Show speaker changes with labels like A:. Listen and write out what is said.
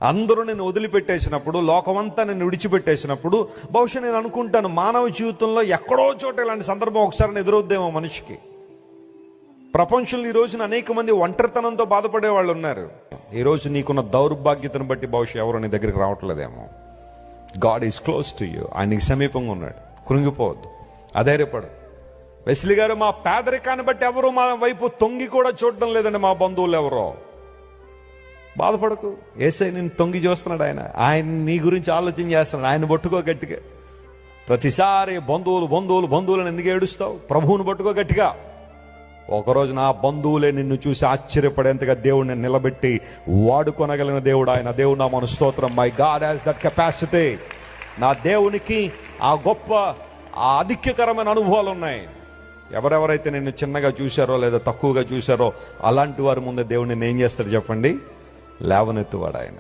A: అందరూ నేను వదిలిపెట్టేసినప్పుడు, లోకమంతా నేను విడిచిపెట్టేసినప్పుడు, బహుశా నేను అనుకుంటాను మానవ జీవితంలో ఎక్కడో చోట ఇలాంటి సందర్భం ఒకసారి ఎదురవుద్దేమో మనిషికి. ప్రపంచంలో ఈ రోజున అనేక మంది ఒంటరితనంతో బాధపడే వాళ్ళు ఉన్నారు. ఈరోజు నీకున్న దౌర్భాగ్యతను బట్టి బహుశా ఎవరు నీ దగ్గరికి రావట్లేదేమో. God is close to you. ఆయన నీకు సమీపంగా ఉన్నాడు. కృంగిపోవద్దు, అధైర్యపడు. వెస్లీ గారు, మా పేదరికాన్ని బట్టి ఎవరు మా వైపు తొంగి కూడా చూడడం లేదండి మా బంధువులు ఎవరో. బాధపడకు, యేసయ్య నిన్ను తొంగి చూస్తున్నాడు. ఆయన నీ గురించి ఆలోచన చేస్తున్నాడు. ఆయన పట్టుకో గట్టిగా. ప్రతిసారి బంధువులను ఎందుకు ఏడుస్తావు? ప్రభువుని పట్టుకో గట్టిగా. ఒకరోజు నా బంధువులే నిన్ను చూసి ఆశ్చర్యపడేంతగా దేవుడిని నిలబెట్టి వాడుకొనగలిగిన దేవుడు ఆయన. దేవుడు నా మన స్తోత్రం. My God has that capacity. నా దేవునికి ఆ గొప్ప ఆ ఆధిక్యకరమైన అనుభవాలు ఉన్నాయి. ఎవరెవరైతే నిన్ను చిన్నగా చూశారో లేదా తక్కువగా చూశారో అలాంటి వారి ముందు దేవుడు నిన్ను ఏం చేస్తాడు చెప్పండి? లేవనెత్తువాడు ఆయన.